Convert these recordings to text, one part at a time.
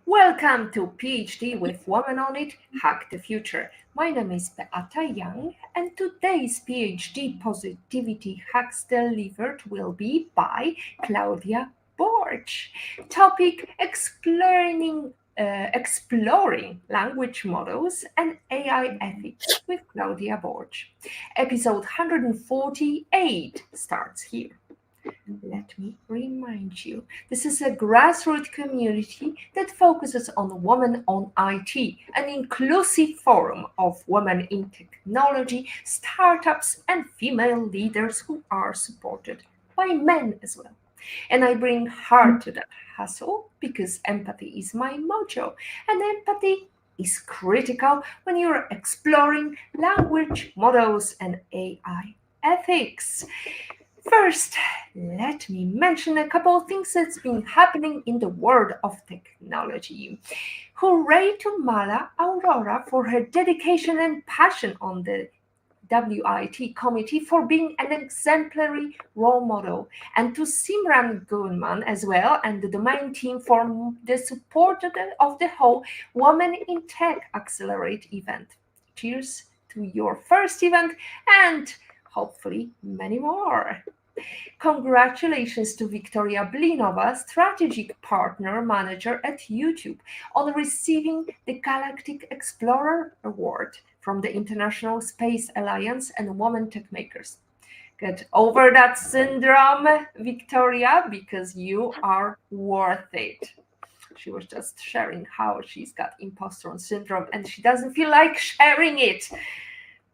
Welcome to PhD with Woman on It, Hack the Future. My name is Beata Young, and today's PhD Positivity Hacks delivered will be by Claudia Borg. Topic exploring language models and AI ethics with Claudia Borg. Episode 148 starts here. Let me remind you, this is a grassroots community that focuses on women on IT, an inclusive forum of women in technology, startups, and female leaders who are supported by men as well. And I bring heart to that hustle because empathy is my mojo, and empathy is critical when you're exploring language models and AI ethics. First, let me mention a couple of things that's been happening in the world of technology. Hooray to Mala Aurora for her dedication and passion on the WIT committee for being an exemplary role model, and to Simran Gunman as well and the domain team for the support of the whole Women in Tech Accelerate event. Cheers to your first event and hopefully many more. Congratulations to Victoria Blinova, strategic partner manager at YouTube, on receiving the Galactic Explorer Award from the International Space Alliance and Women Tech Makers. Get over that syndrome, Victoria, because you are worth it. She was just sharing how she's got imposter syndrome and she doesn't feel like sharing it.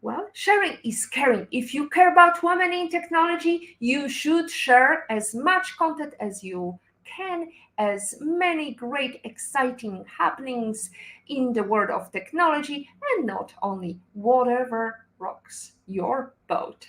Well, sharing is caring. If you care about women in technology, you should share as much content as you can, as many great, exciting happenings in the world of technology, and not only whatever rocks your boat.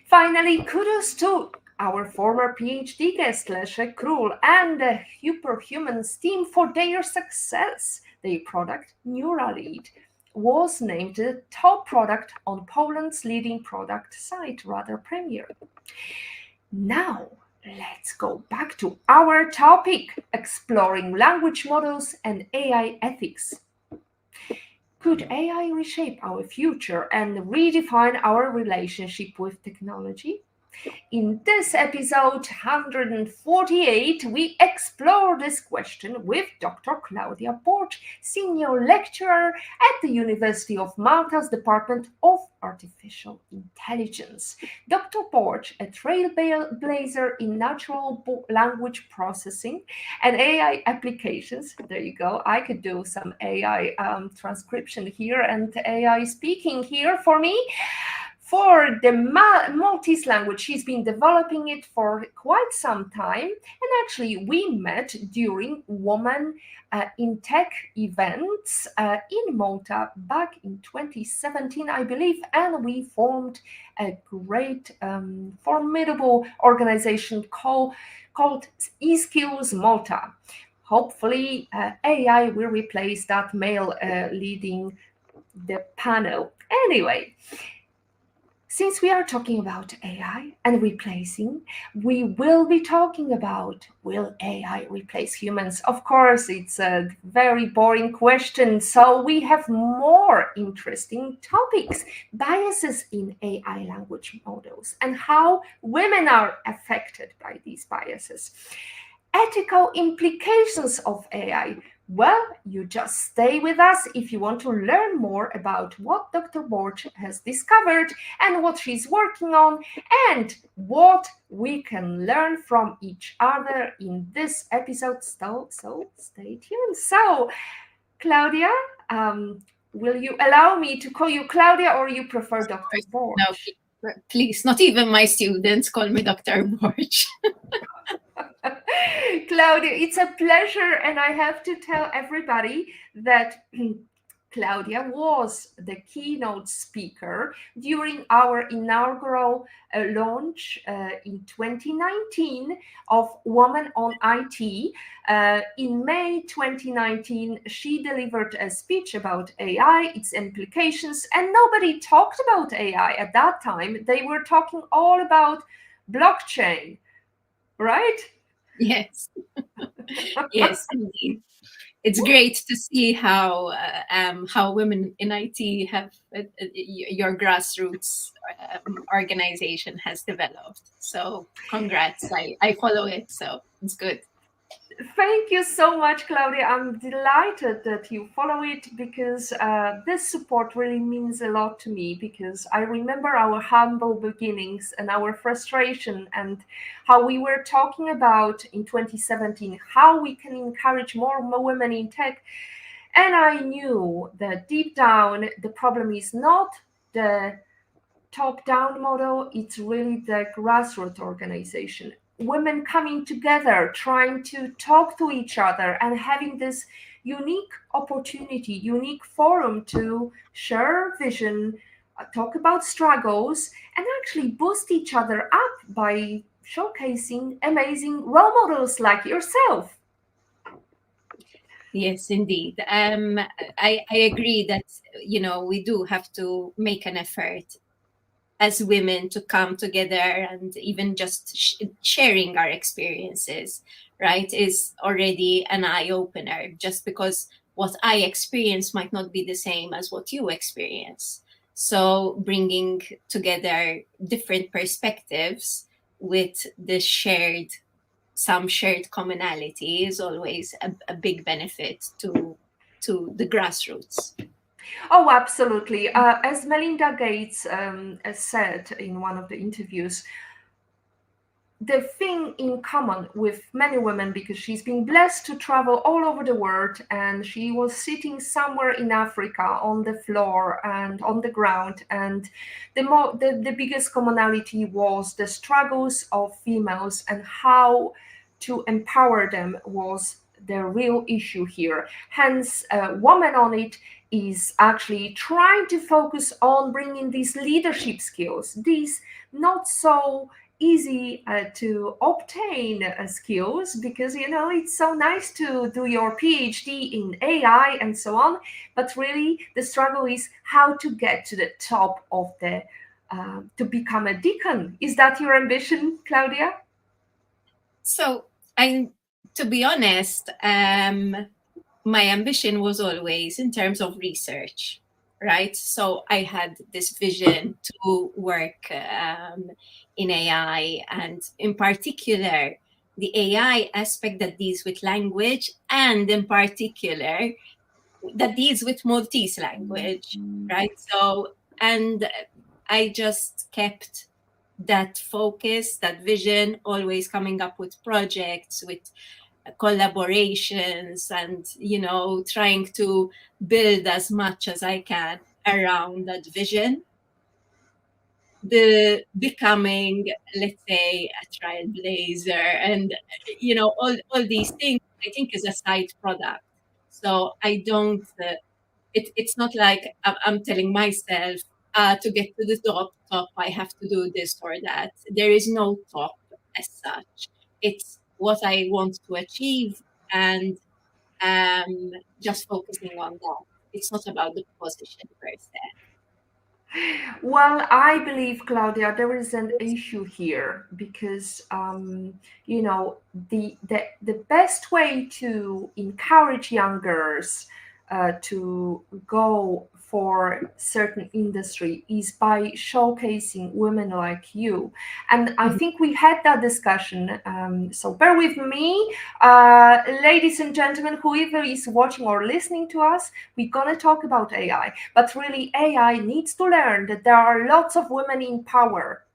Finally, kudos to our former PhD guest, Leszek Król, and the Hyperhumans team for their success. Their product, Neuralink, was named the top product on Poland's leading product site, Radar Premier. Now, let's go back to our topic, exploring language models and AI ethics. Could AI reshape our future and redefine our relationship with technology? In this episode 148, we explore this question with Dr. Claudia Borg, senior lecturer at the University of Malta's Department of Artificial Intelligence. Dr. Borg, a trailblazer in natural language processing and AI applications. There you go. I could do some AI transcription here and AI speaking here for me. For the Maltese language, she's been developing it for quite some time. And actually, we met during Women in Tech events in Malta back in 2017, I believe. And we formed a great, formidable organization called eSkills Malta. Hopefully, AI will replace that male leading the panel. Anyway, since we are talking about AI and replacing, we will be talking about, will AI replace humans? Of course, it's a very boring question, so we have more interesting topics. Biases in AI language models and how women are affected by these biases. Ethical implications of AI. Well, you just stay with us if you want to learn more about what Dr. Borg has discovered and what she's working on and what we can learn from each other in this episode. So stay tuned. So, Claudia, will you allow me to call you Claudia or you prefer Dr. Borg? No, please, not even my students call me Dr. Borg. Claudia, it's a pleasure, and I have to tell everybody that Claudia was the keynote speaker during our inaugural launch in 2019 of Women on IT. In May 2019, she delivered a speech about AI, its implications, and nobody talked about AI at that time. They were talking all about blockchain, right? Yes. Yes, indeed. it's great to see how women in IT have your grassroots organization has developed. So congrats! I follow it, so it's good. Thank you so much, Claudia. I'm delighted that you follow it because this support really means a lot to me, because I remember our humble beginnings and our frustration and how we were talking about in 2017 how we can encourage more women in tech. And I knew that deep down, the problem is not the top-down model, it's really the grassroots organization. Women coming together, trying to talk to each other and having this unique opportunity, unique forum to share vision, talk about struggles, and actually boost each other up by showcasing amazing role models like yourself. Yes, indeed. I agree that we do have to make an effort as women to come together, and even just sharing our experiences, right, is already an eye opener, just because what I experience might not be the same as what you experience. So bringing together different perspectives with the shared commonality is always a big benefit to the grassroots. Oh, absolutely. As Melinda Gates has said in one of the interviews, the thing in common with many women, because she's been blessed to travel all over the world, and she was sitting somewhere in Africa on the floor and on the ground, and the biggest commonality was the struggles of females, and how to empower them was the real issue here. Hence, Woman on It is actually trying to focus on bringing these leadership skills, these not so easy to obtain skills, because it's so nice to do your PhD in AI and so on, but really the struggle is how to get to the top of the to become a deacon. Is that your ambition, Claudia? So I, to be honest, my ambition was always in terms of research, right? So I had this vision to work in AI, and in particular, the AI aspect that deals with language, and in particular, that deals with Maltese language, right? So, and I just kept that focus, that vision, always coming up with projects, with collaborations, and trying to build as much as I can around that vision. The becoming, let's say, a trailblazer, and all these things, I think, is a side product. So I don't it's not like I'm telling myself, to get to the top I have to do this or that. There is no top as such. It's what I want to achieve, and just focusing on that. It's not about the position per se. Well, I believe, Claudia, there is an issue here, because the best way to encourage young girls to go for certain industry is by showcasing women like you. And I Mhm. think we had that discussion. So bear with me, ladies and gentlemen, whoever is watching or listening to us. We're going to talk about AI, but really, AI needs to learn that there are lots of women in power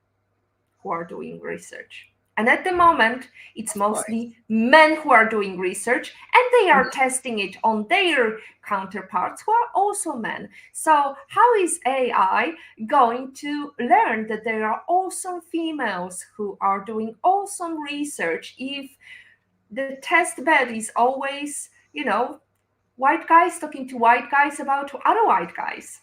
who are doing research. And at the moment, it's Of course. mostly men who are doing research, and they are Mhm. testing it on their counterparts who are also men. So, how is AI going to learn that there are awesome females who are doing awesome research if the test bed is always, white guys talking to white guys about other white guys?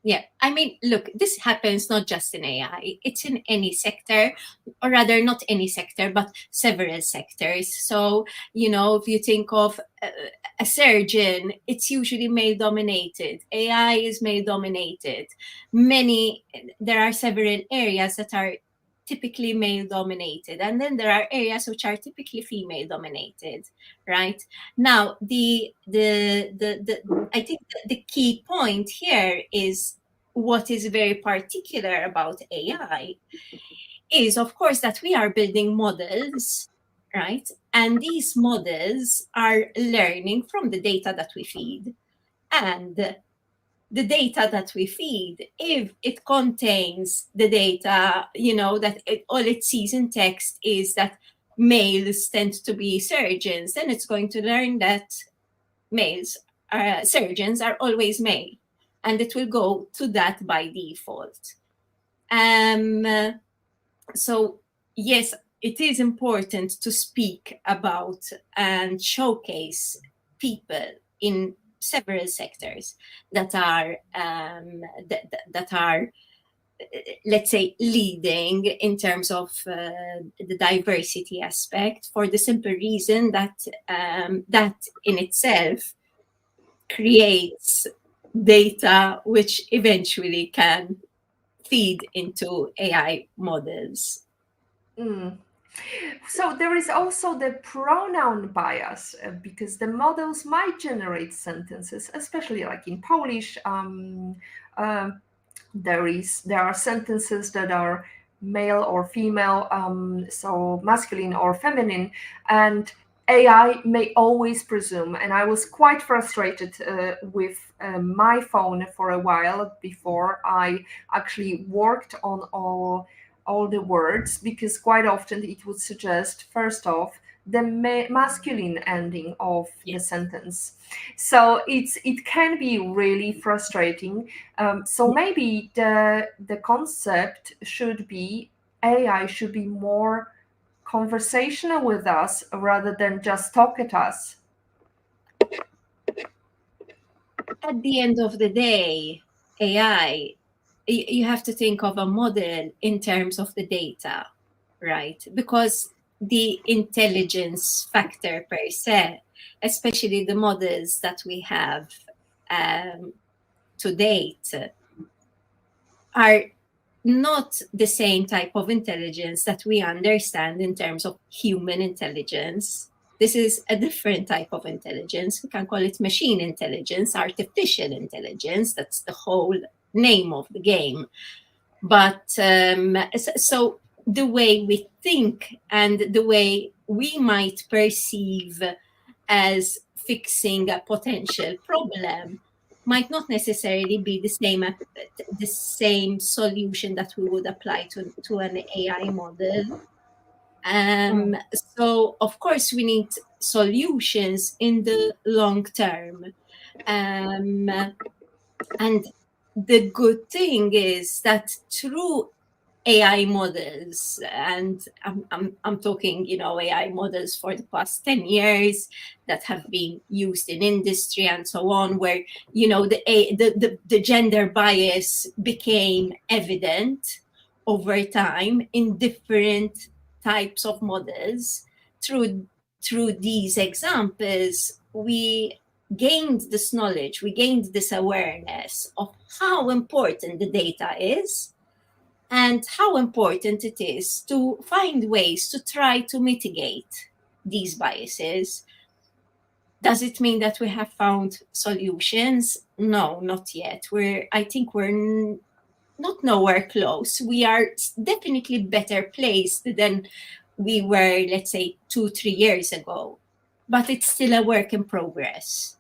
Yeah, I mean, look, this happens not just in AI, it's in any sector, or rather, not any sector, but several sectors. So, if you think of a surgeon, it's usually male dominated. AI is male dominated. There are several areas that are typically male dominated, and then there are areas which are typically female dominated, right? Now I think the key point here is what is very particular about AI is, of course, that we are building models, right? And these models are learning from the data that we feed. And the data that we feed, if it contains the data, that all it sees in text is that males tend to be surgeons, then it's going to learn that surgeons are always male. And it will go to that by default. So yes, it is important to speak about and showcase people in several sectors that are that are, let's say, leading in terms of the diversity aspect, for the simple reason that that in itself creates data which eventually can feed into AI models. Mm. So there is also the pronoun bias, because the models might generate sentences, especially like in Polish. Uh, there are sentences that are male or female, so masculine or feminine, and AI may always presume. And I was quite frustrated with my phone for a while before I actually worked on all the words, because quite often it would suggest first off the masculine ending of the Yes. sentence. So it can be really frustrating. So maybe the concept should be AI should be more conversational with us rather than just talk at us. At the end of the day, AI, you have to think of a model in terms of the data, right? Because the intelligence factor per se, especially the models that we have um, to date, are not the same type of intelligence that we understand in terms of human intelligence. This is a different type of intelligence. We can call it machine intelligence, artificial intelligence. That's the whole name of the game. But so the way we think and the way we might perceive as fixing a potential problem might not necessarily be the same solution that we would apply to an AI model. Mm. So of course we need solutions in the long term. Um, and the good thing is that through AI models, and I'm talking, AI models for the past 10 years that have been used in industry and so on, where, the gender bias became evident over time in different types of models. Through these examples, we gained this knowledge, we gained this awareness of how important the data is and how important it is to find ways to try to mitigate these biases. Does it mean that we have found solutions? No, not yet. I think we're not nowhere close. We are definitely better placed than we were, let's say, 2-3 years ago, but it's still a work in progress.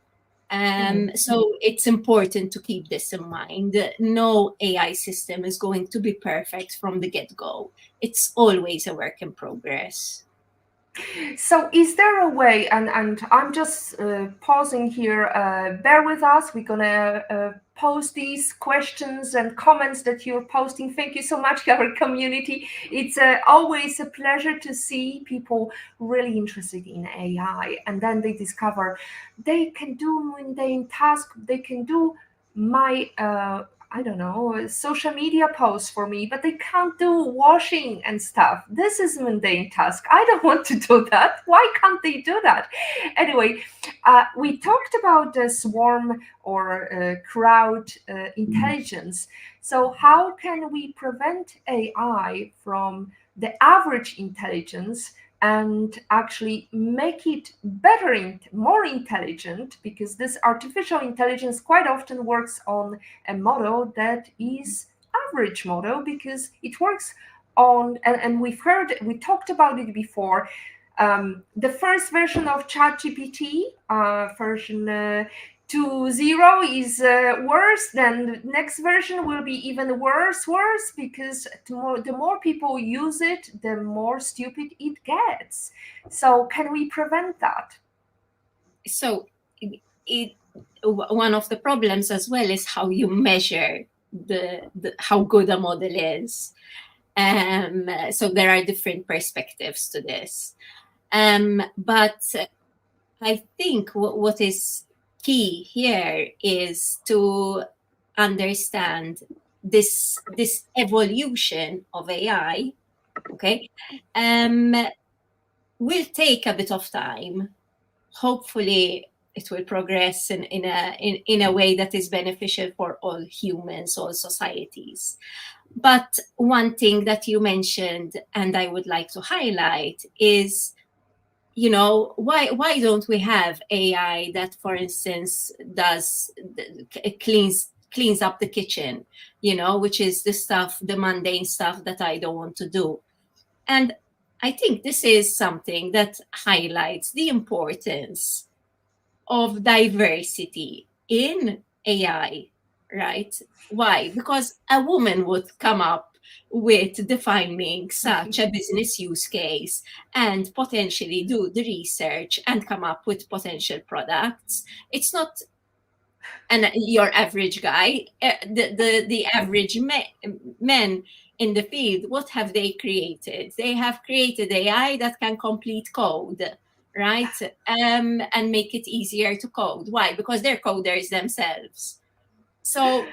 Mm. So it's important to keep this in mind. No AI system is going to be perfect from the get-go. It's always a work in progress. So, is there a way, and I'm just pausing here, bear with us, we're gonna post these questions and comments that you're posting. Thank you so much, our community. It's always a pleasure to see people really interested in AI, and then they discover they can do mundane tasks, they can do my I don't know, social media posts for me, but they can't do washing and stuff. This is mundane task. I don't want to do that. Why can't they do that? Anyway, we talked about the swarm or crowd intelligence. So how can we prevent AI from the average intelligence and actually make it better, more intelligent, because this artificial intelligence quite often works on a model that is average model, because it works on, and we talked about it before. The first version of ChatGPT, version 2.0, is worse. Then the next version will be even worse, because the more people use it, the more stupid it gets. So can we prevent that? So one of the problems as well is how you measure the how good a model is. So there are different perspectives to this. But I think what is key here is to understand this evolution of AI. Okay, will take a bit of time. Hopefully, it will progress in a way that is beneficial for all humans, all societies. But one thing that you mentioned, and I would like to highlight, is, you know, why don't we have AI that, for instance, does cleans up the kitchen, you know, which is the stuff, the mundane stuff that I don't want to do. And I think this is something that highlights the importance of diversity in AI, right? Why? Because a woman would come up with defining such a business use case and potentially do the research and come up with potential products. It's not your average guy. The average men in the field, what have they created? They have created AI that can complete code, right? And make it easier to code. Why? Because they're coders themselves. So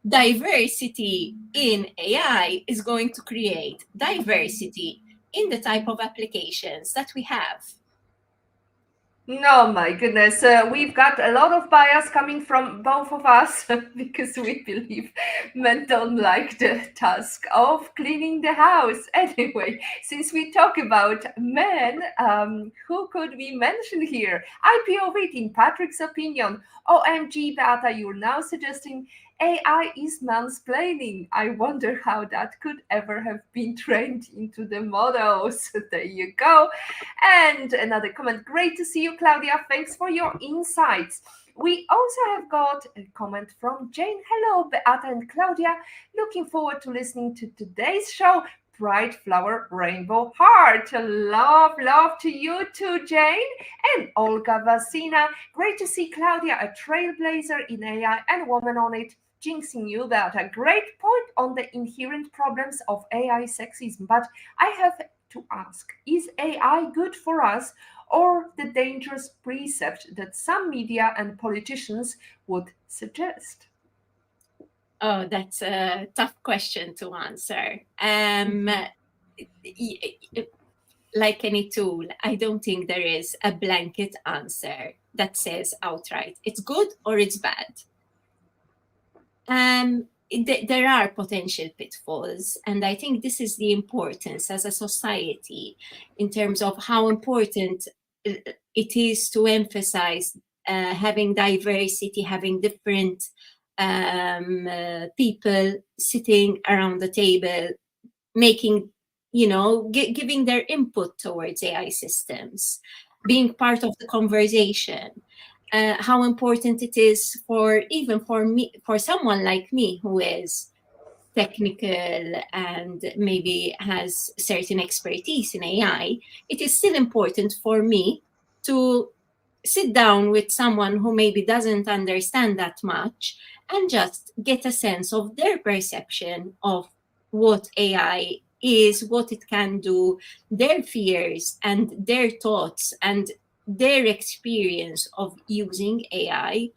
diversity in AI is going to create diversity in the type of applications that we have. No, my goodness. We've got a lot of bias coming from both of us because we believe men don't like the task of cleaning the house. Anyway, since we talk about men, who could we mention here? IPOV, in Patrick's opinion. OMG, Beata, you're now suggesting AI is mansplaining. I wonder how that could ever have been trained into the models. There you go. And another comment. Great to see you, Claudia. Thanks for your insights. We also have got a comment from Jane. Hello, Beata and Claudia. Looking forward to listening to today's show. Bright flower, rainbow heart. Love to you too, Jane. And Olga Vasina. Great to see Claudia, a trailblazer in AI and woman on it. Jinxing you, that a great point on the inherent problems of AI sexism. But I have to ask, is AI good for us, or the dangerous precept that some media and politicians would suggest? Oh, that's a tough question to answer. Like any tool, I don't think there is a blanket answer that says outright it's good or it's bad. There are potential pitfalls, and I think this is the importance as a society in terms of how important it is to emphasize having diversity, having different people sitting around the table, making, you know, giving their input towards AI systems, being part of the conversation. How important it is for even for me, for someone like me who is technical and maybe has certain expertise in AI, it is still important for me to sit down with someone who maybe doesn't understand that much and just get a sense of their perception of what AI is, what it can do, their fears and their thoughts and their experience of using AI.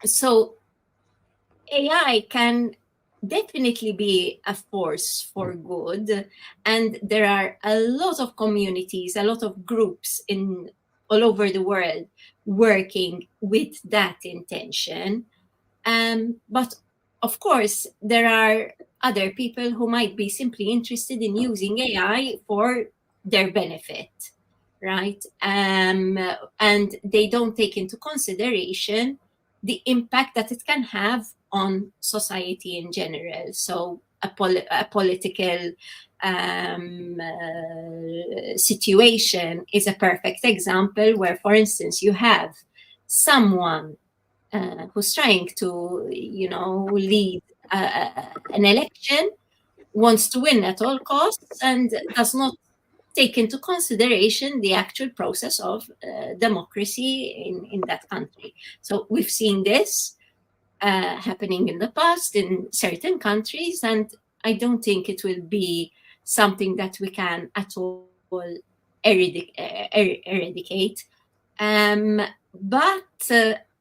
So AI can definitely be a force for good, and there are a lot of communities, a lot of groups in all over the world working with that intention. But of course, there are other people who might be simply interested in using AI for their benefit, right? And they don't take into consideration the impact that it can have on society in general. So a political situation is a perfect example where, for instance, you have someone who's trying to, lead an election, wants to win at all costs, and does not take into consideration the actual process of democracy in that country. So we've seen this happening in the past in certain countries, and I don't think it will be something that we can at all eradicate. But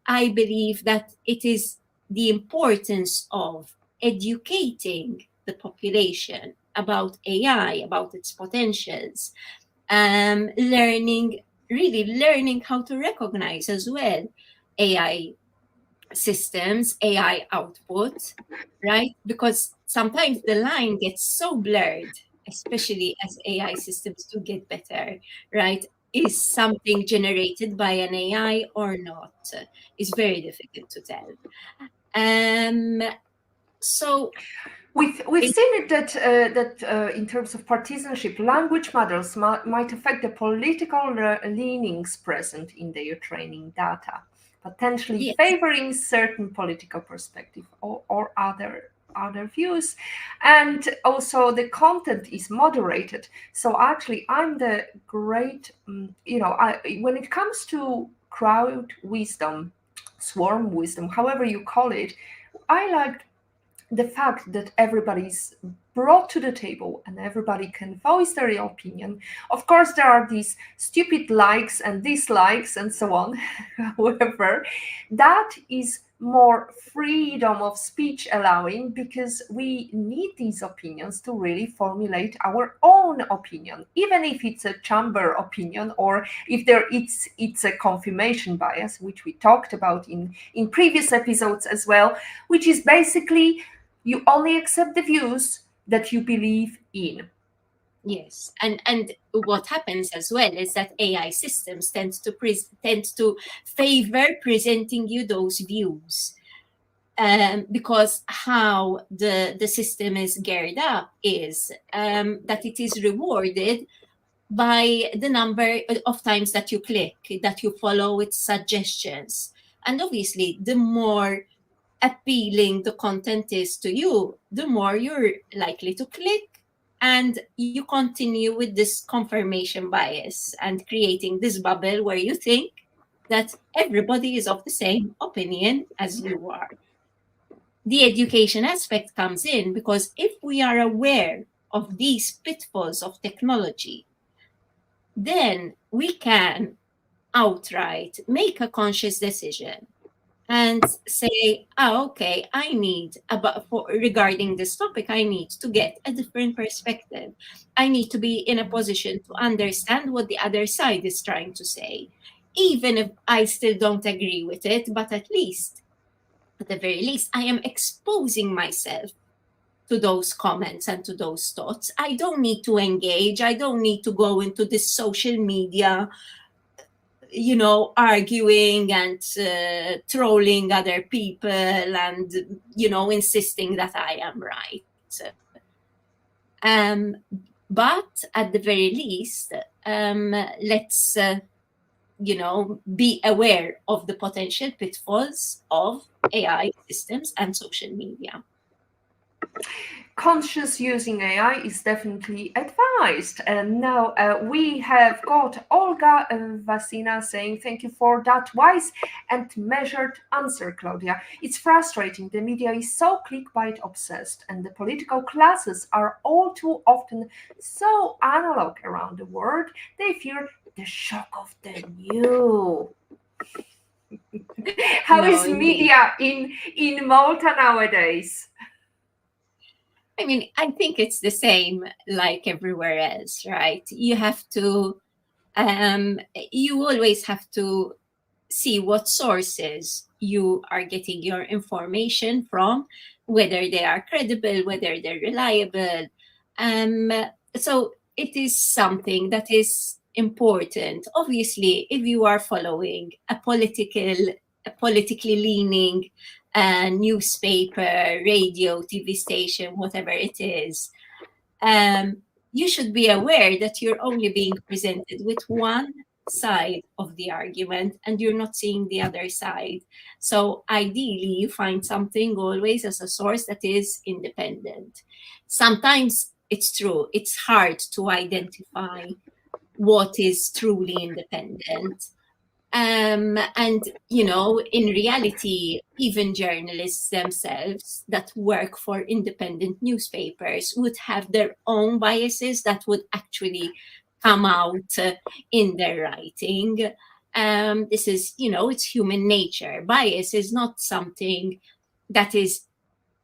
I believe that it is the importance of educating the population about AI, about its potentials, really learning how to recognize as well AI systems, AI output, right? Because sometimes the line gets so blurred, especially as AI systems do get better, right? Is something generated by an AI or not? It's very difficult to tell. Um, so We've it, seen it that in terms of partisanship, language models might affect the political leanings present in their training data, potentially yes, favoring certain political perspective or other views, and also the content is moderated. So actually, I'm the great, when it comes to crowd wisdom, swarm wisdom, however you call it, I like the fact that everybody's brought to the table and everybody can voice their opinion. Of course, there are these stupid likes and dislikes and so on. However, that is more freedom of speech allowing, because we need these opinions to really formulate our own opinion, even if it's a chamber opinion, or if it's a confirmation bias, which we talked about in previous episodes as well, which is basically you only accept the views that you believe in. yes, and what happens as well is that AI systems tend to favor presenting you those views, because how the system is geared up is that it is rewarded by the number of times that you click, that you follow its suggestions. And obviously, the more appealing the content is to you, the more you're likely to click. And you continue with this confirmation bias and creating this bubble where you think that everybody is of the same opinion as you are. The education aspect comes in because if we are aware of these pitfalls of technology, then we can outright make a conscious decision and say, oh, okay, I need about for regarding this topic, I need to get a different perspective. I need to be in a position to understand what the other side is trying to say, even if I still don't agree with it, but at the very least, I am exposing myself to those comments and to those thoughts. I don't need to engage. I don't need to go into this social media, arguing and trolling other people and, insisting that I am right. Um, but at the very least, let's, be aware of the potential pitfalls of AI systems and social media. Conscious using AI is definitely advised. And now we have got Olga Vasina saying, thank you for that wise and measured answer, Claudia. It's frustrating. The media is so clickbait obsessed, and the political classes are all too often so analog around the world. They fear the shock of the new. How No, is indeed. media in Malta nowadays? I mean, I think it's the same like everywhere else, right? You always have to see what sources you are getting your information from, whether they are credible, whether they're reliable. Um, so it is something that is important. Obviously, if you are following a politically leaning newspaper, radio, TV station, whatever it is, um, you should be aware that you're only being presented with one side of the argument and you're not seeing the other side. So, ideally, you find something always as a source that is independent. Sometimes it's true, it's hard to identify what is truly independent. And, in reality, even journalists themselves that work for independent newspapers would have their own biases that would actually come out in their writing. This is, it's human nature. Bias is not something that is,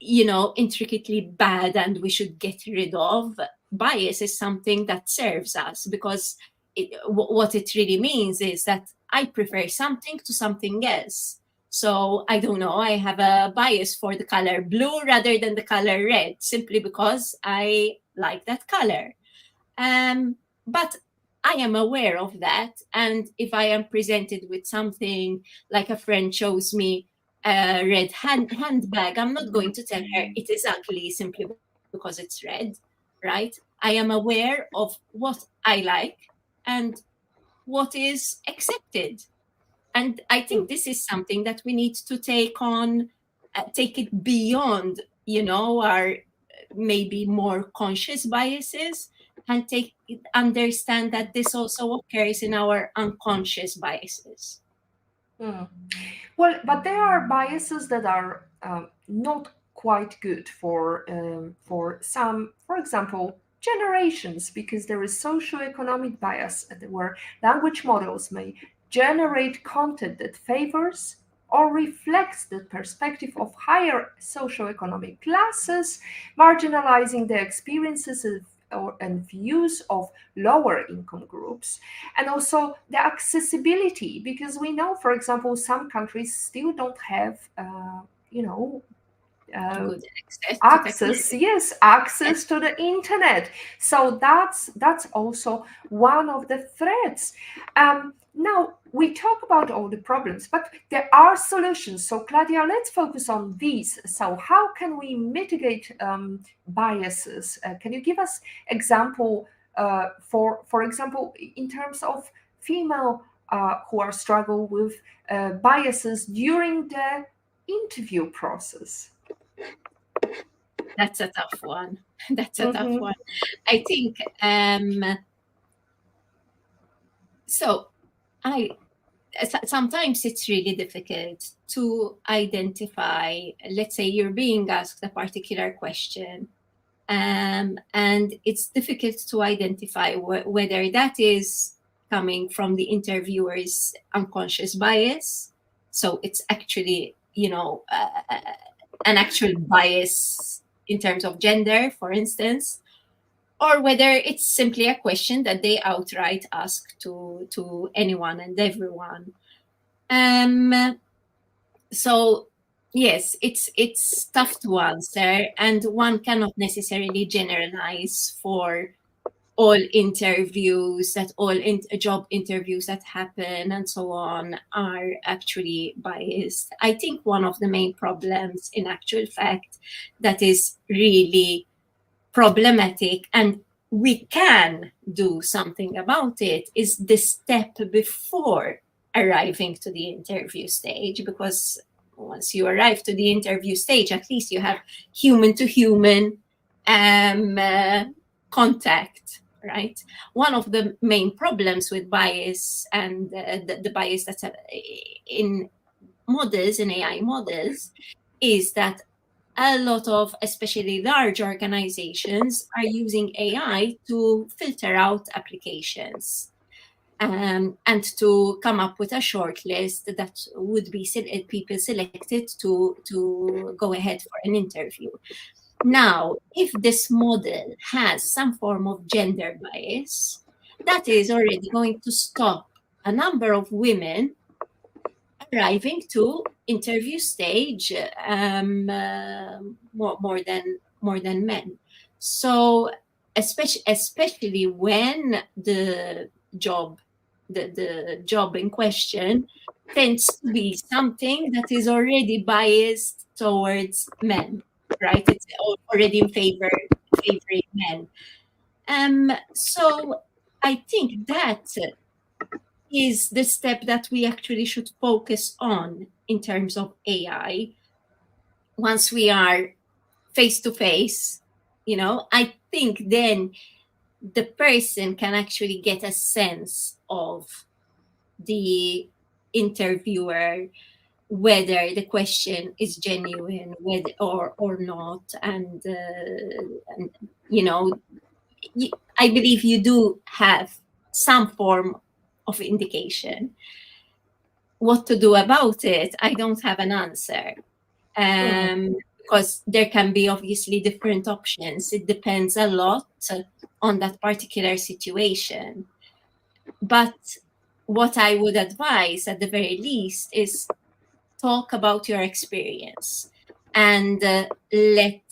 intricately bad and we should get rid of. Bias is something that serves us because what it really means is that I prefer something to something else. So I don't know, I have a bias for the color blue rather than the color red simply because I like that color. But I am aware of that. And if I am presented with something like a friend shows me a red handbag, I'm not going to tell her it is ugly simply because it's red, right? I am aware of what I like and what is accepted. And I think this is something that we need to take it beyond, our maybe more conscious biases, and understand that this also occurs in our unconscious biases. Hmm. Well, but there are biases that are not quite good for some, for example, generations, because there is socioeconomic bias where language models may generate content that favors or reflects the perspective of higher socioeconomic classes, marginalizing the experiences and views of lower income groups, and also the accessibility, because we know, for example, some countries still don't have you know uh, Good access to access, technology. yes, access to the internet. So that's also one of the threats. Now we talk about all the problems, but there are solutions. So Claudia, let's focus on these. So how can we mitigate biases? Can you give us example, for example, in terms of female who are struggle with biases during the interview process? That's a tough one. That's a tough Mm-hmm. one. I think so. I Sometimes it's really difficult to identify. Let's say you're being asked a particular question, and it's difficult to identify whether that is coming from the interviewer's unconscious bias. So it's actually, an actual bias in terms of gender, for instance, or whether it's simply a question that they outright ask to anyone and everyone. Um, so yes, it's tough to answer, and one cannot necessarily generalize for all job interviews that happen and so on are actually biased. I think one of the main problems, in actual fact, that is really problematic and we can do something about it is the step before arriving to the interview stage, because once you arrive to the interview stage, at least you have human to human contact, right? One of the main problems with bias and the bias that's in in AI models, is that a lot of, especially large organizations, are using AI to filter out applications. and to come up with a short list that would be people selected to go ahead for an interview. Now, if this model has some form of gender bias, that is already going to stop a number of women arriving to interview stage more than men. So especially when the job in question tends to be something that is already biased towards men, right? It's already favoring men. So I think that is the step that we actually should focus on in terms of AI. Once we are face to face, I think then the person can actually get a sense of the interviewer, whether the question is genuine, whether or not, and I believe you do have some form of indication. What to do about it, I don't have an answer. Because there can be obviously different options. It depends a lot on that particular situation. But what I would advise at the very least is talk about your experience and let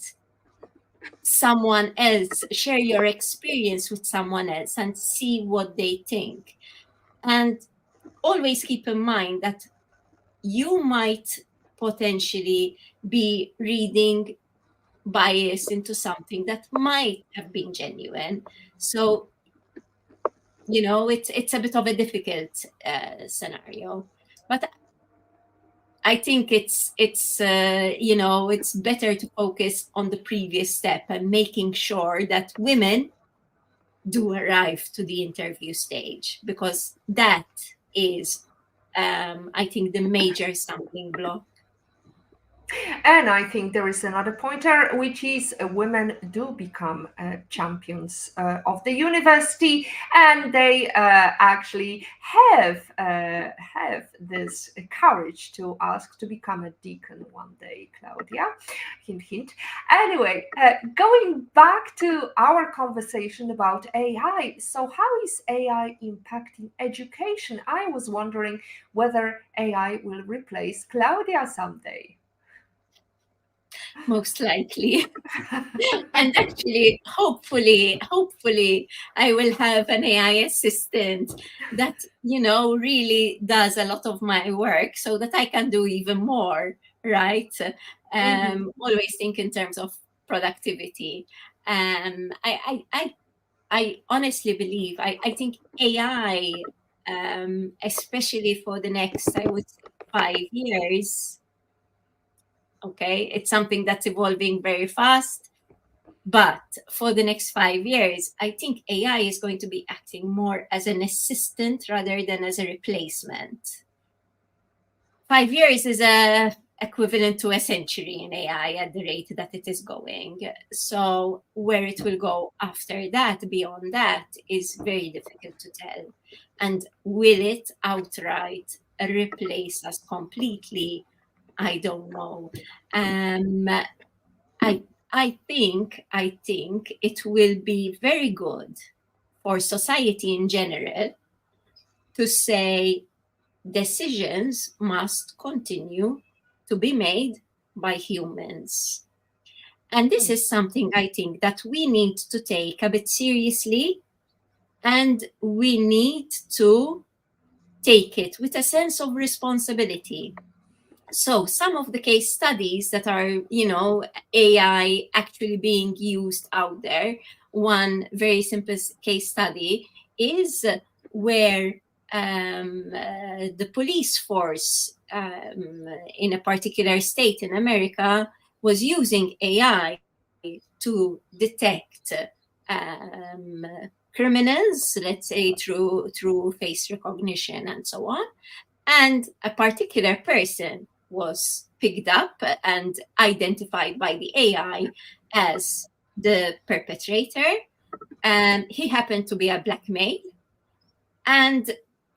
someone else share your experience with someone else and see what they think. And always keep in mind that you might potentially be reading bias into something that might have been genuine. So, it's a bit of a difficult scenario, but I think it's better to focus on the previous step and making sure that women do arrive to the interview stage, because that is, I think, the major stumbling block. And I think there is another pointer, which is women do become champions of the university, and they actually have this courage to ask to become a deacon one day, Claudia. Hint, hint. Anyway, going back to our conversation about AI. So, how is AI impacting education? I was wondering whether AI will replace Claudia someday. Most likely. And actually, hopefully, I will have an AI assistant that, really does a lot of my work so that I can do even more, right? Always think in terms of productivity. I honestly believe, I think AI, especially for the next, I would say, 5 years, okay, it's something that's evolving very fast. But for the next 5 years, I think AI is going to be acting more as an assistant rather than as a replacement. 5 years is equivalent to a century in AI at the rate that it is going. So where it will go after that, beyond that, is very difficult to tell. And will it outright replace us completely? I don't know. I think it will be very good for society in general to say decisions must continue to be made by humans. And this is something I think that we need to take a bit seriously, and we need to take it with a sense of responsibility. So some of the case studies that are, AI actually being used out there, one very simple case study is where the police force in a particular state in America was using AI to detect criminals, let's say through face recognition and so on. And a particular person was picked up and identified by the AI as the perpetrator. And he happened to be a black male. And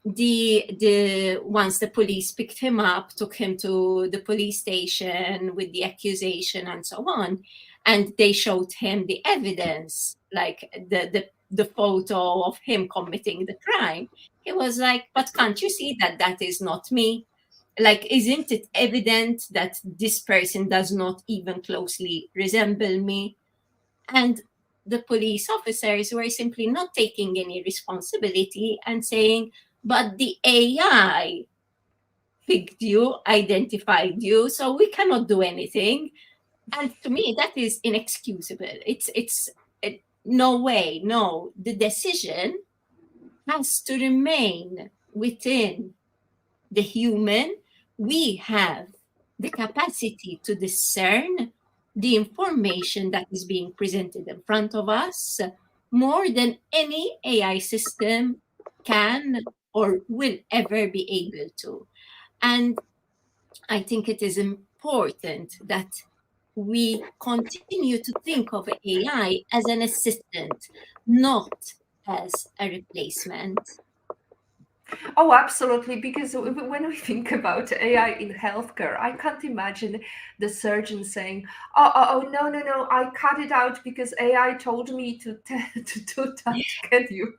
the once the police picked him up, took him to the police station with the accusation and so on, and they showed him the evidence, like the photo of him committing the crime. He was like, but can't you see that that is not me? Like, isn't it evident that this person does not even closely resemble me? And the police officers were simply not taking any responsibility and saying, but the AI picked you, identified you, so we cannot do anything. And to me, that is inexcusable. No way, no. The decision has to remain within the human. We have the capacity to discern the information that is being presented in front of us more than any AI system can or will ever be able to. And I think it is important that we continue to think of AI as an assistant, not as a replacement. Oh, absolutely. Because when we think about AI in healthcare, I can't imagine the surgeon saying, "Oh, no, no, no! I cut it out because AI told me to to do that." Can you?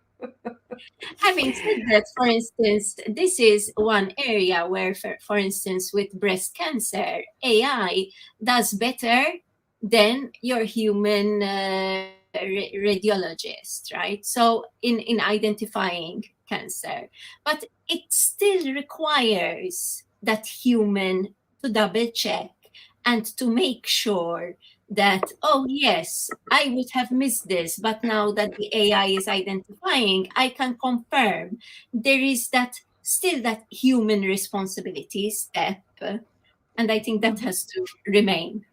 Having said that, for instance, this is one area where, for instance, with breast cancer, AI does better than your human radiologist, right? So in identifying cancer, but it still requires that human to double check and to make sure that, oh yes, I would have missed this, but now that the AI is identifying, I can confirm. There is that still that human responsibility step, and I think that has to remain.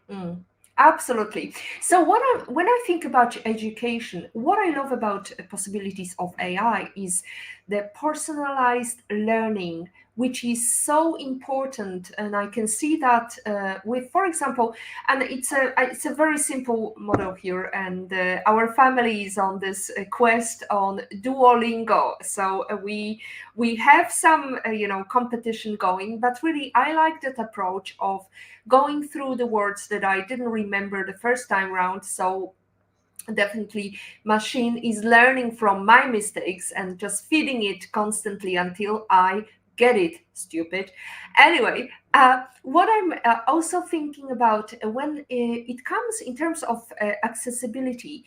Mm, absolutely. So when I think about education, what I love about possibilities of AI is the personalized learning, which is so important, and I can see that with, for example, and it's a very simple model here, and our family is on this quest on Duolingo, so we have some competition going, but really I like that approach of going through the words that I didn't remember the first time round. So definitely machine is learning from my mistakes and just feeding it constantly until I get it. Stupid. Anyway, what I'm also thinking about when it comes in terms of accessibility,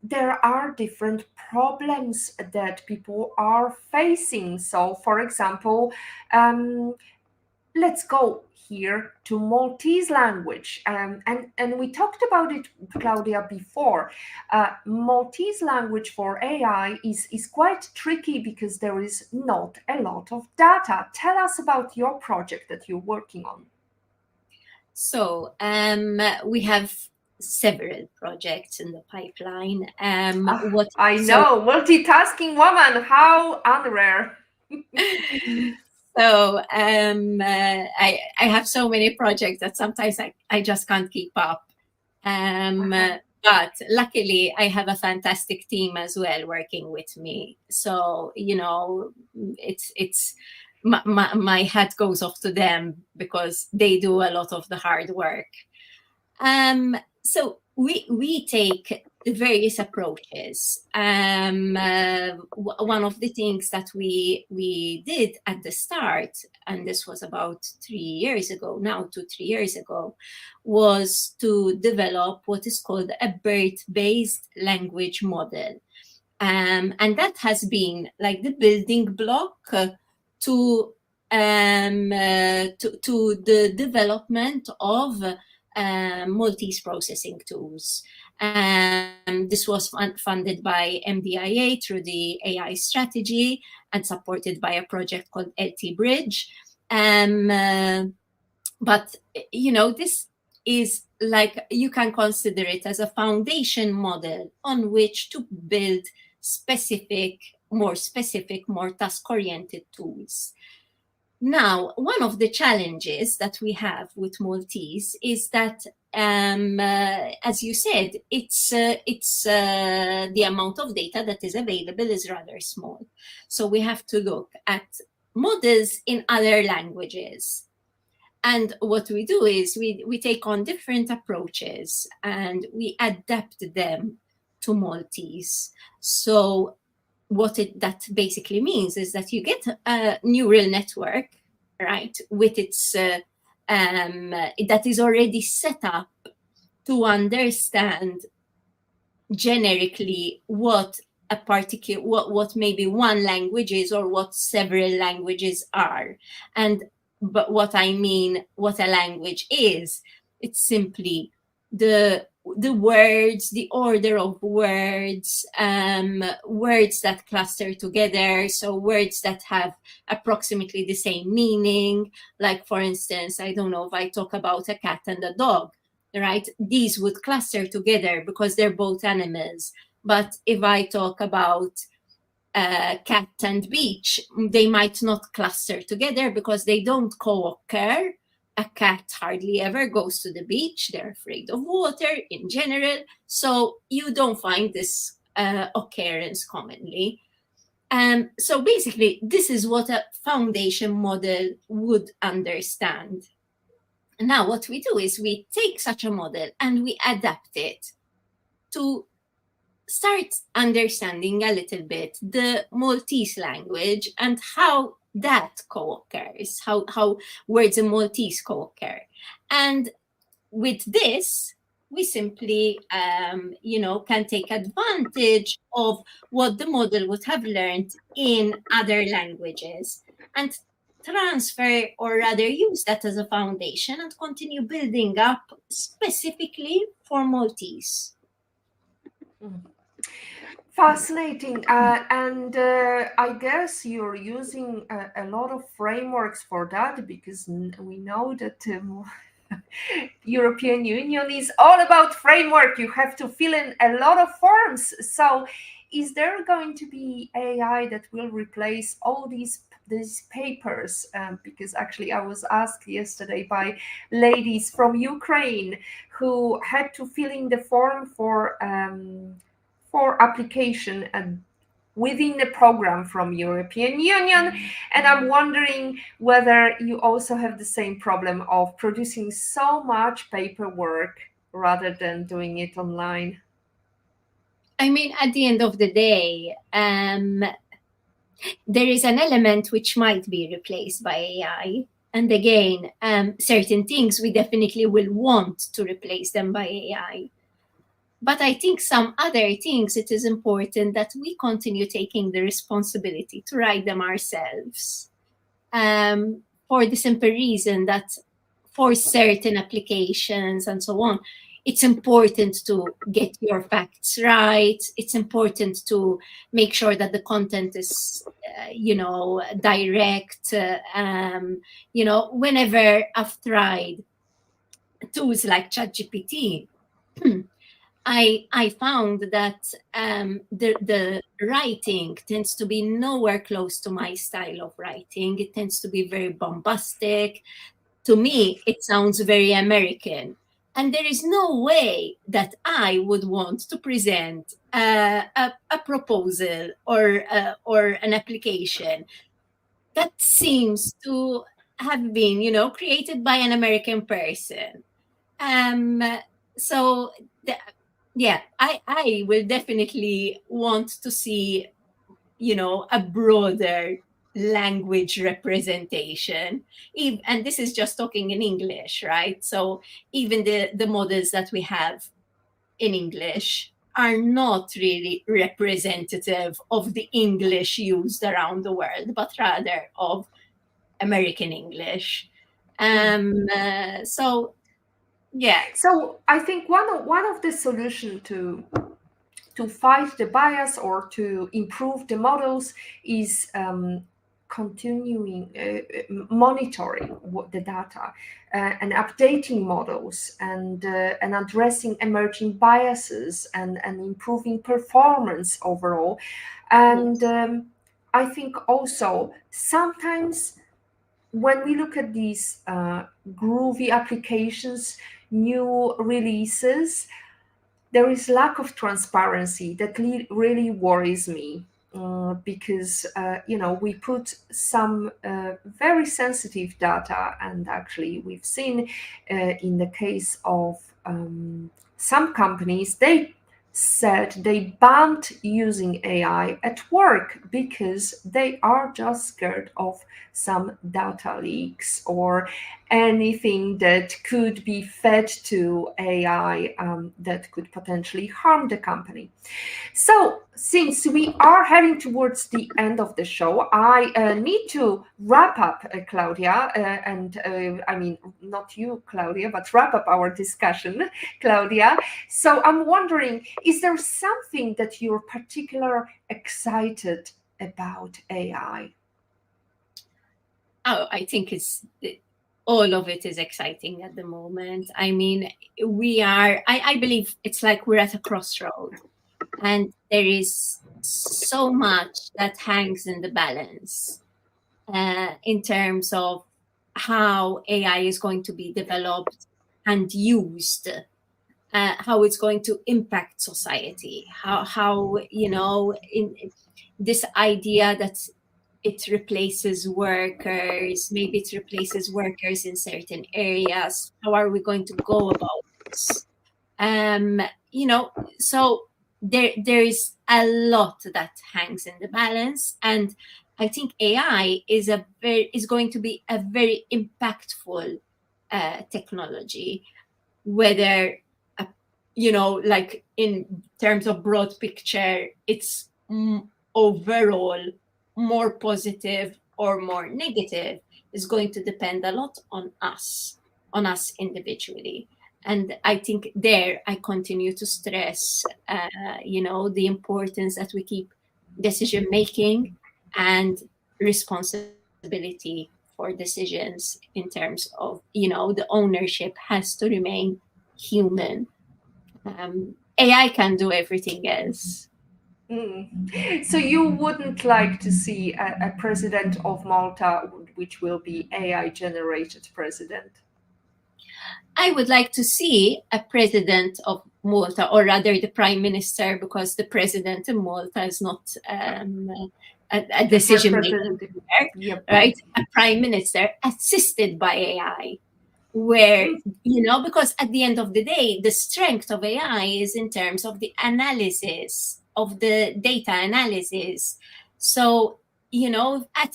there are different problems that people are facing. So for example, let's go here to Maltese language. And we talked about it, Claudia, before. Maltese language for AI is quite tricky because there is not a lot of data. Tell us about your project that you're working on. So we have several projects in the pipeline. What I so know, multitasking woman, how unrare. So I have so many projects that sometimes I just can't keep up. But luckily, I have a fantastic team as well working with me. So it's my hat goes off to them because they do a lot of the hard work. So we take various approaches. One of the things that we did at the start, and this was about 3 years ago, now 2-3 years ago, was to develop what is called a birth-based language model. And that has been like the building block to the development of Maltese processing tools. This was funded by MDIA through the AI strategy and supported by a project called LT Bridge. But this is like, you can consider it as a foundation model on which to build more task-oriented tools. Now, one of the challenges that we have with Maltese is that, as you said, it's the amount of data that is available is rather small. So we have to look at models in other languages. And what we do is we take on different approaches and we adapt them to Maltese. So that basically means is that you get a neural network, right, with its that is already set up to understand generically what a particular what maybe one language is or what several languages are. And but what I mean, what a language is, it's simply the words, the order of words, words that cluster together, so words that have approximately the same meaning. Like, for instance, I don't know, if I talk about a cat and a dog, right, these would cluster together because they're both animals. But if I talk about cat and beach, they might not cluster together because they don't co-occur. A cat hardly ever goes to the beach. They're afraid of water in general. So you don't find this occurrence commonly. So basically, this is what a foundation model would understand. Now, what we do is we take such a model and we adapt it to start understanding a little bit the Maltese language and how that co-occurs, how words in Maltese co-occur. And with this, we simply, can take advantage of what the model would have learned in other languages and transfer, or rather use that as a foundation and continue building up specifically for Maltese. Fascinating. And I guess you're using a lot of frameworks for that, because we know that European Union is all about framework. You have to fill in a lot of forms. So is there going to be AI that will replace all these papers? Because actually I was asked yesterday by ladies from Ukraine who had to fill in the form for application and within the program from European Union. And I'm wondering whether you also have the same problem of producing so much paperwork rather than doing it online. I mean, at the end of the day, there is an element which might be replaced by AI. And again, certain things we definitely will want to replace them by AI. But I think some other things, it is important that we continue taking the responsibility to write them ourselves. For the simple reason that for certain applications and so on, it's important to get your facts right. It's important to make sure that the content is, direct. Whenever I've tried tools like ChatGPT, I found that the writing tends to be nowhere close to my style of writing. It tends to be very bombastic. To me, it sounds very American. And there is no way that I would want to present a proposal or an application that seems to have been, created by an American person. Um, so, yeah, I will definitely want to see, a broader language representation. And this is just talking in English, right? So even the models that we have in English are not really representative of the English used around the world, but rather of American English. So yeah. So I think one of the solution to fight the bias or to improve the models is continuing monitoring the data and updating models and addressing emerging biases and improving performance overall. And I think also sometimes when we look at these groovy applications, new releases, there is lack of transparency that really worries me, because we put some very sensitive data, and actually we've seen in the case of some companies, they said they banned using AI at work because they are just scared of some data leaks or anything that could be fed to AI, that could potentially harm the company. So, since we are heading towards the end of the show, I need to wrap up, Claudia, and I mean, not you, Claudia, but wrap up our discussion, Claudia. So, I'm wondering, is there something that you're particularly excited about AI? Oh, I think all of it is exciting at the moment. I mean, I believe it's like we're at a crossroad, and there is so much that hangs in the balance in terms of how AI is going to be developed and used, how it's going to impact society, how in this idea that it replaces workers, maybe it replaces workers in certain areas. How are we going to go about this? Um, you know, so there is a lot that hangs in the balance, and I think AI is going to be a very impactful technology, whether like in terms of broad picture, it's overall more positive or more negative is going to depend a lot on us individually. And I think there I continue to stress, the importance that we keep decision making and responsibility for decisions in terms of, the ownership has to remain human. AI can do everything else. So you wouldn't like to see a president of Malta, which will be AI generated president? I would like to see a president of Malta, or rather the prime minister, because the president in Malta is not a Just decision making representative. there, Yep. right? A prime minister assisted by AI, where, because at the end of the day, the strength of AI is in terms of the analysis, of the data analysis. So, at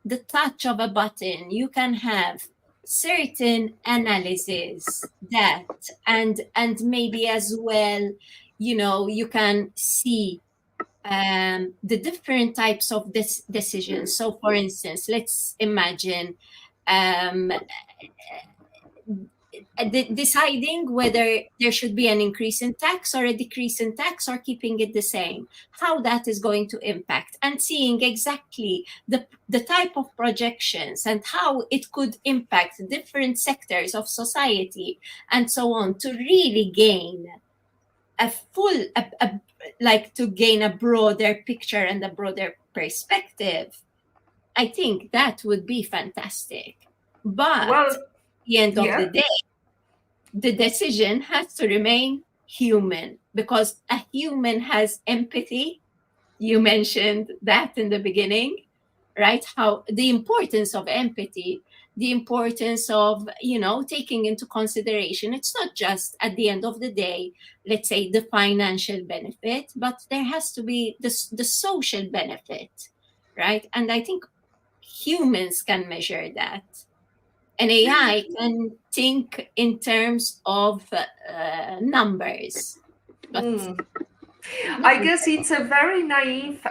the touch of a button, you can have certain analysis that, and maybe as well, you can see the different types of this decisions. So, for instance, let's imagine um, deciding whether there should be an increase in tax or a decrease in tax, or keeping it the same, how that is going to impact, and seeing exactly the type of projections and how it could impact different sectors of society and so on, to really gain a full like to gain a broader picture and a broader perspective. I think that would be fantastic. But at Well, the end of the yeah. day, the decision has to remain human, because a human has empathy. You mentioned that in the beginning, right? How the importance of empathy, the importance of, taking into consideration, it's not just at the end of the day, let's say, the financial benefit, but there has to be the social benefit, right? And I think humans can measure that. An AI can think in terms of numbers, but Mm. not I guess necessarily. it's a very naive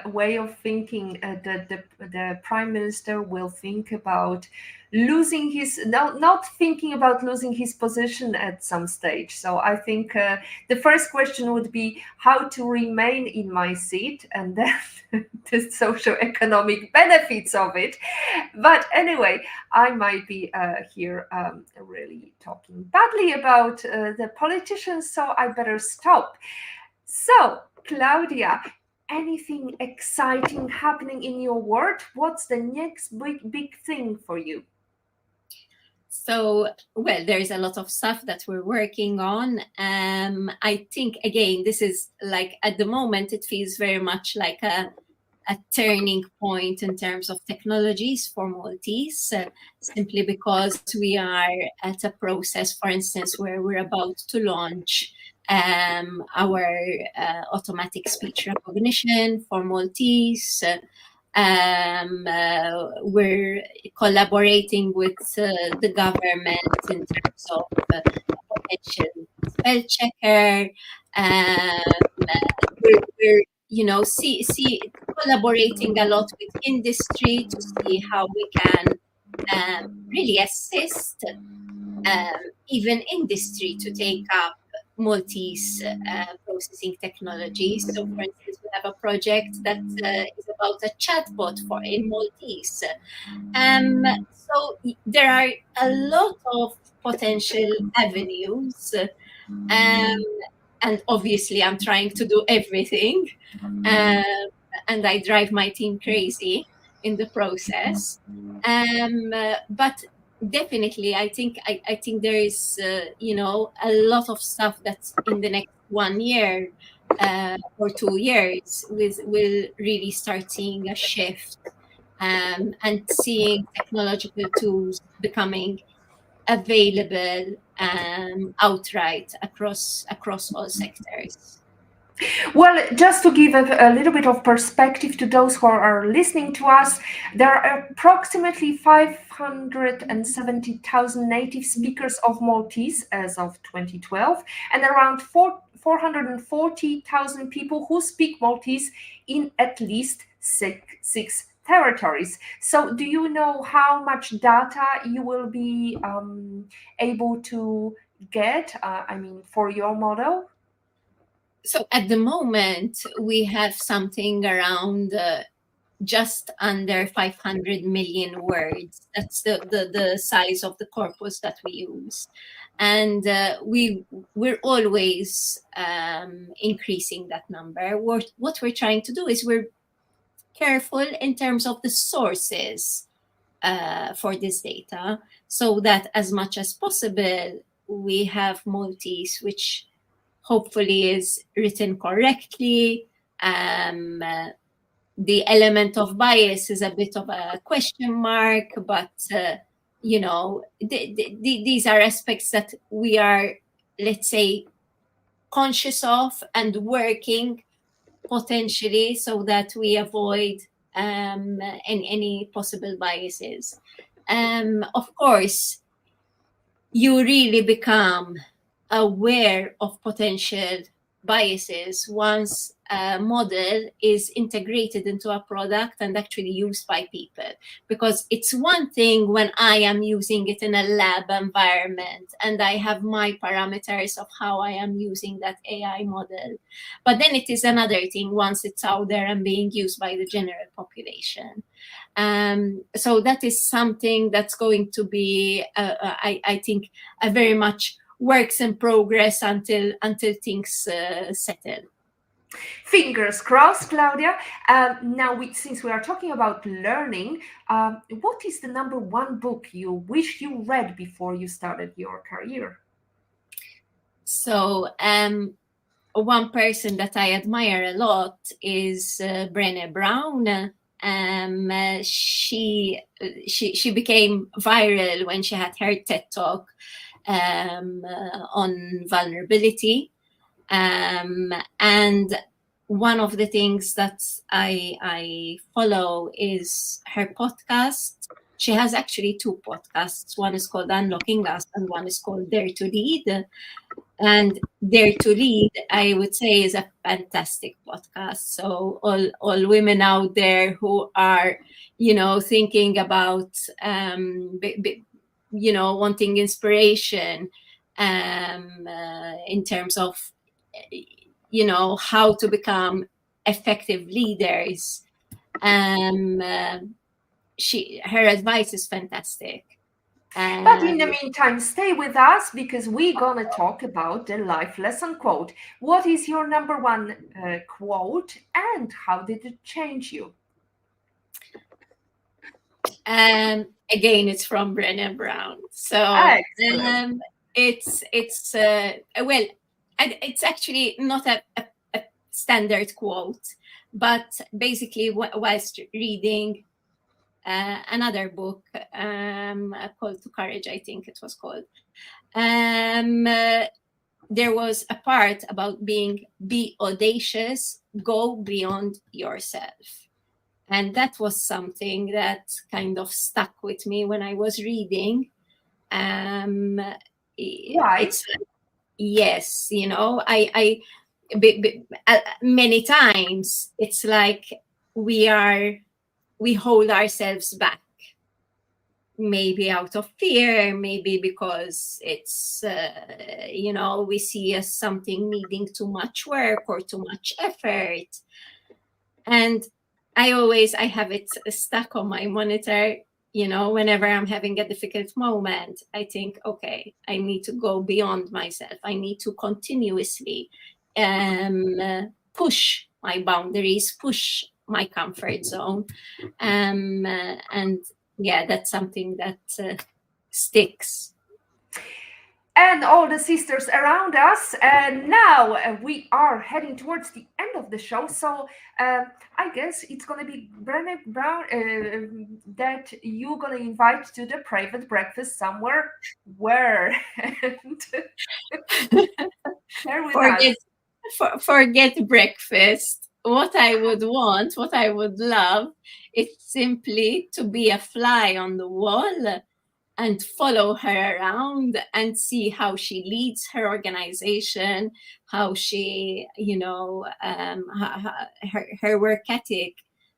way of thinking, that the prime minister will think about losing his, not thinking about losing his position at some stage. So I think the first question would be how to remain in my seat, and then the socio-economic benefits of it. But anyway, I might be here really talking badly about the politicians, so I better stop. So, Claudia, anything exciting happening in your world? What's the next big thing for you? So, well, there's a lot of stuff that we're working on. I think, again, this is like at the moment, it feels very much like a turning point in terms of technologies for Maltese, simply because we are at a process, for instance, where we're about to launch our automatic speech recognition for Maltese. We're collaborating with the government in terms of potential spell checker. We're collaborating a lot with industry to see how we can really assist even industry to take up Maltese processing technologies. So, for instance, we have a project that is about a chatbot for in Maltese. There are a lot of potential avenues, um, and obviously, I'm trying to do everything, um, and I drive my team crazy in the process. But definitely, I think there is a lot of stuff that's in the next 1 year or 2 years will really start seeing a shift, and seeing technological tools becoming available outright across all sectors. Well, just to give a little bit of perspective to those who are listening to us, there are approximately 570,000 native speakers of Maltese as of 2012, and around 440,000 people who speak Maltese in at least six territories. So, do you know how much data you will be able to get? For your model? So at the moment, we have something around just under 500 million words. That's the size of the corpus that we use. And we're always increasing that number. What we're trying to do is we're careful in terms of the sources for this data, so that as much as possible, we have Maltese, which hopefully is written correctly. The element of bias is a bit of a question mark, but these are aspects that we are, let's say, conscious of and working potentially so that we avoid any possible biases. Of course, you really become aware of potential biases once a model is integrated into a product and actually used by people. Because it's one thing when I am using it in a lab environment and I have my parameters of how I am using that AI model. But then it is another thing once it's out there and being used by the general population. So that is something that's going to be, I think, a very much works in progress until things settle. Fingers crossed, Claudia. Now, since we are talking about learning, what is the number one book you wish you read before you started your career? So, one person that I admire a lot is Brené Brown. She became viral when she had her TED Talk on vulnerability. And one of the things that I follow is her podcast. She has actually two podcasts. One is called Unlocking Us and one is called Dare to Lead. And Dare to Lead, I would say, is a fantastic podcast. So all women out there who are, thinking about, wanting inspiration in terms of, how to become effective leaders. Her advice is fantastic. But in the Um, meantime, stay with us because we're going to talk about the life lesson quote. What is your number one quote and how did it change you? Again, it's from Brené Brown. So Excellent. well, it's actually not a standard quote, but basically, whilst reading another book, called To Courage, I think it was called. There was a part about be audacious, go beyond yourself. And that was something that kind of stuck with me when I was reading. Um, Why? it's yes, many times it's like we are we hold ourselves back, maybe out of fear, maybe because it's we see as something needing too much work or too much effort. And I have it stuck on my monitor. Whenever I'm having a difficult moment, I think, okay, I need to go beyond myself. I need to continuously push my boundaries, push my comfort zone. And yeah, that's something that sticks. And all the sisters around us. And now we are heading towards the end of the show. So I guess it's going to be Brené Brown that you're going to invite to the private breakfast somewhere. Where? And share with us. Forget breakfast. What I would love, it's simply to be a fly on the wall and follow her around and see how she leads her organization, how she, her work ethic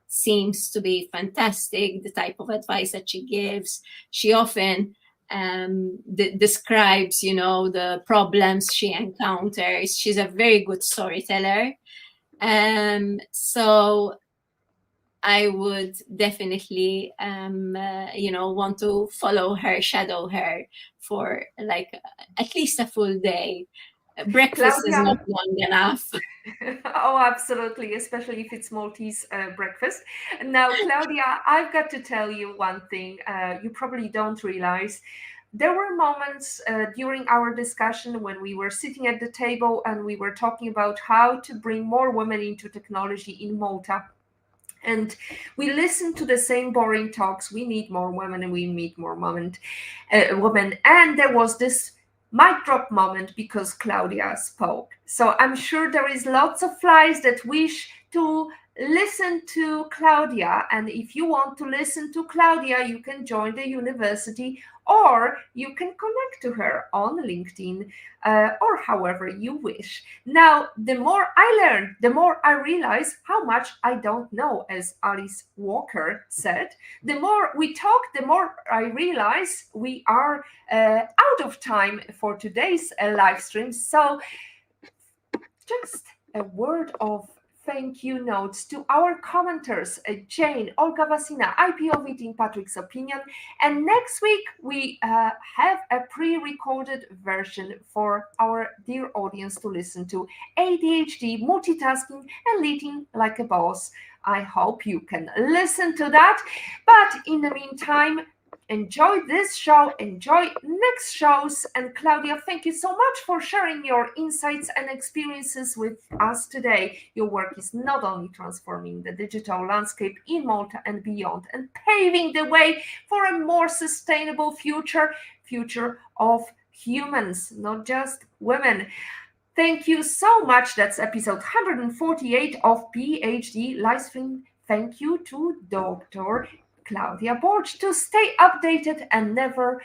seems to be fantastic, the type of advice that she gives. She often describes, the problems she encounters. She's a very good storyteller. So I would definitely, want to follow her, shadow her for like at least a full day. Breakfast is Claudia. not long enough. Oh, absolutely, especially if it's Maltese breakfast. Now, Claudia, I've got to tell you one thing you probably don't realize. There were moments during our discussion when we were sitting at the table and we were talking about how to bring more women into technology in Malta. And we listen to the same boring talks. We need more women and we need more women. And there was this mic drop moment because Claudia spoke. So I'm sure there is lots of flies that wish to listen to Claudia. And if you want to listen to Claudia, you can join the university or you can connect to her on LinkedIn or however you wish. Now, the more I learn, the more I realize how much I don't know, as Alice Walker said. The more we talk, the more I realize we are out of time for today's live stream. So, just a word of thank you notes to our commenters, Jane, Olga Vasina, IPO Meeting, Patrick's Opinion. And next week, we have a pre-recorded version for our dear audience to listen to. ADHD, multitasking, and leading like a boss. I hope you can listen to that. But in the meantime, enjoy this show, enjoy next shows. And Claudia, thank you so much for sharing your insights and experiences with us today. Your work is not only transforming the digital landscape in Malta and beyond and paving the way for a more sustainable future of humans, not just women. Thank you so much. That's episode 148 of PhD Livestream. Thank you to Dr. Claudia Borg to stay updated and never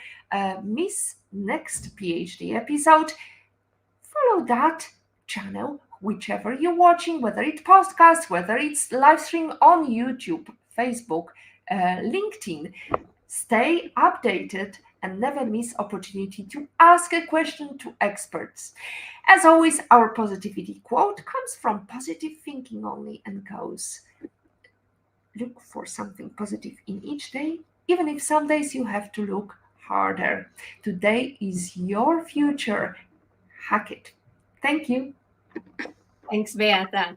miss next PhD episode. Follow that channel, whichever you're watching, whether it's podcast, whether it's live stream on YouTube, Facebook, LinkedIn. Stay updated and never miss opportunity to ask a question to experts. As always, our positivity quote comes from positive thinking only and goes, look for something positive in each day, even if some days you have to look harder. Today is your future. Hack it. Thank you. Thanks, Beata.